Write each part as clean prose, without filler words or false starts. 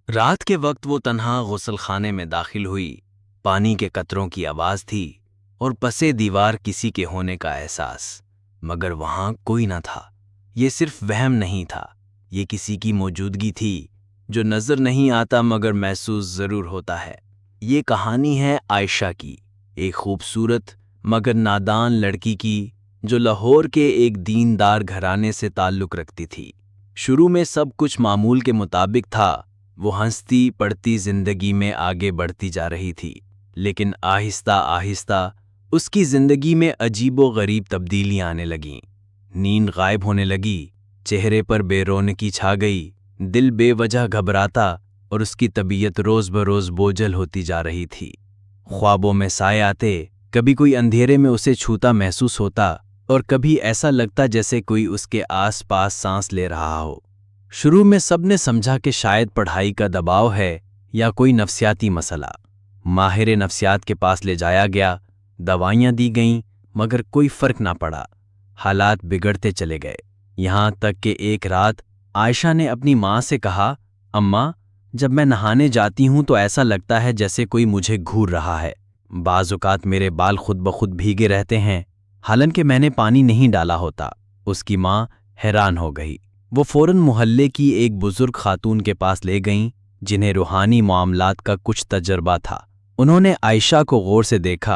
رات کے وقت وہ تنہا غسل خانے میں داخل ہوئی۔ پانی کے قطروں کی آواز تھی اور پسے دیوار کسی کے ہونے کا احساس، مگر وہاں کوئی نہ تھا۔ یہ صرف وہم نہیں تھا، یہ کسی کی موجودگی تھی جو نظر نہیں آتا مگر محسوس ضرور ہوتا ہے۔ یہ کہانی ہے عائشہ کی، ایک خوبصورت مگر نادان لڑکی کی جو لاہور کے ایک دیندار گھرانے سے تعلق رکھتی تھی۔ شروع میں سب کچھ معمول کے مطابق تھا، وہ ہنستی پڑھتی زندگی میں آگے بڑھتی جا رہی تھی، لیکن آہستہ آہستہ اس کی زندگی میں عجیب و غریب تبدیلیاں آنے لگیں۔ نیند غائب ہونے لگی، چہرے پر بے رونقی چھا گئی، دل بے وجہ گھبراتا اور اس کی طبیعت روز بروز بوجھل ہوتی جا رہی تھی۔ خوابوں میں سائے آتے، کبھی کوئی اندھیرے میں اسے چھوتا محسوس ہوتا اور کبھی ایسا لگتا جیسے کوئی اس کے آس پاس سانس لے رہا ہو۔ شروع میں سب نے سمجھا کہ شاید پڑھائی کا دباؤ ہے یا کوئی نفسیاتی مسئلہ۔ ماہر نفسیات کے پاس لے جایا گیا، دوائیاں دی گئیں مگر کوئی فرق نہ پڑا۔ حالات بگڑتے چلے گئے، یہاں تک کہ ایک رات عائشہ نے اپنی ماں سے کہا، اماں، جب میں نہانے جاتی ہوں تو ایسا لگتا ہے جیسے کوئی مجھے گھور رہا ہے۔ بعض اوقات میرے بال خود بخود بھیگے رہتے ہیں، حالانکہ میں نے پانی نہیں ڈالا ہوتا۔ اس کی ماں حیران ہو گئی۔ وہ فوراً محلے کی ایک بزرگ خاتون کے پاس لے گئیں جنہیں روحانی معاملات کا کچھ تجربہ تھا۔ انہوں نے عائشہ کو غور سے دیکھا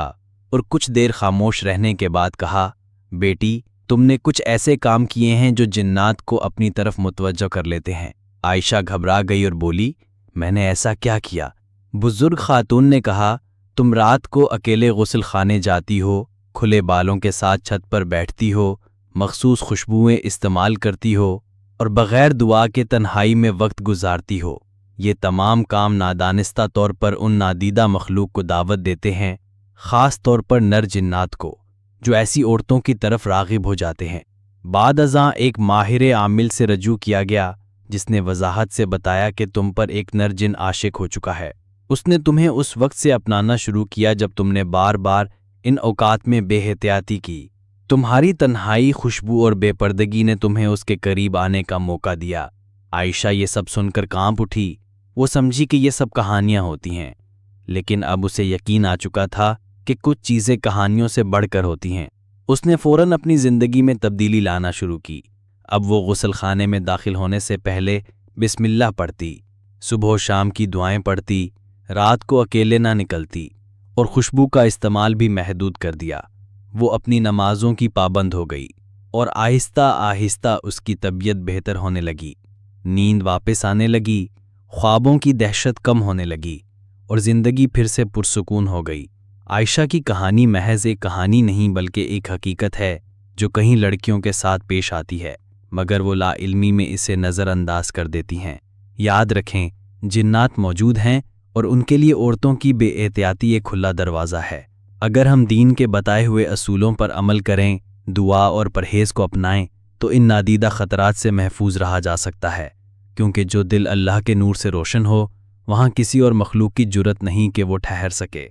اور کچھ دیر خاموش رہنے کے بعد کہا، بیٹی، تم نے کچھ ایسے کام کیے ہیں جو جنات کو اپنی طرف متوجہ کر لیتے ہیں۔ عائشہ گھبرا گئی اور بولی، میں نے ایسا کیا کیا؟ بزرگ خاتون نے کہا، تم رات کو اکیلے غسل خانے جاتی ہو، کھلے بالوں کے ساتھ چھت پر بیٹھتی ہو، مخصوص خوشبوئیں استعمال کرتی ہو اور بغیر دعا کے تنہائی میں وقت گزارتی ہو۔ یہ تمام کام نادانستہ طور پر ان نادیدہ مخلوق کو دعوت دیتے ہیں، خاص طور پر نر جنات کو، جو ایسی عورتوں کی طرف راغب ہو جاتے ہیں۔ بعد ازاں ایک ماہر عامل سے رجوع کیا گیا جس نے وضاحت سے بتایا کہ تم پر ایک نر جن عاشق ہو چکا ہے۔ اس نے تمہیں اس وقت سے اپنانا شروع کیا جب تم نے بار بار ان اوقات میں بے احتیاطی کی۔ تمہاری تنہائی، خوشبو اور بے پردگی نے تمہیں اس کے قریب آنے کا موقع دیا۔ عائشہ یہ سب سن کر کانپ اٹھی۔ وہ سمجھی کہ یہ سب کہانیاں ہوتی ہیں، لیکن اب اسے یقین آ چکا تھا کہ کچھ چیزیں کہانیوں سے بڑھ کر ہوتی ہیں۔ اس نے فوراً اپنی زندگی میں تبدیلی لانا شروع کی۔ اب وہ غسل خانے میں داخل ہونے سے پہلے بسم اللہ پڑھتی، صبح و شام کی دعائیں پڑھتی، رات کو اکیلے نہ نکلتی اور خوشبو کا استعمال بھی محدود کر دیا۔ وہ اپنی نمازوں کی پابند ہو گئی اور آہستہ آہستہ اس کی طبیعت بہتر ہونے لگی۔ نیند واپس آنے لگی، خوابوں کی دہشت کم ہونے لگی اور زندگی پھر سے پرسکون ہو گئی۔ عائشہ کی کہانی محض ایک کہانی نہیں بلکہ ایک حقیقت ہے جو کئی لڑکیوں کے ساتھ پیش آتی ہے، مگر وہ لا علمی میں اسے نظر انداز کر دیتی ہیں۔ یاد رکھیں، جنات موجود ہیں اور ان کے لیے عورتوں کی بے احتیاطی ایک کھلا دروازہ ہے۔ اگر ہم دین کے بتائے ہوئے اصولوں پر عمل کریں، دعا اور پرہیز کو اپنائیں، تو ان نادیدہ خطرات سے محفوظ رہا جا سکتا ہے، کیونکہ جو دل اللہ کے نور سے روشن ہو، وہاں کسی اور مخلوق کی جرأت نہیں کہ وہ ٹھہر سکے۔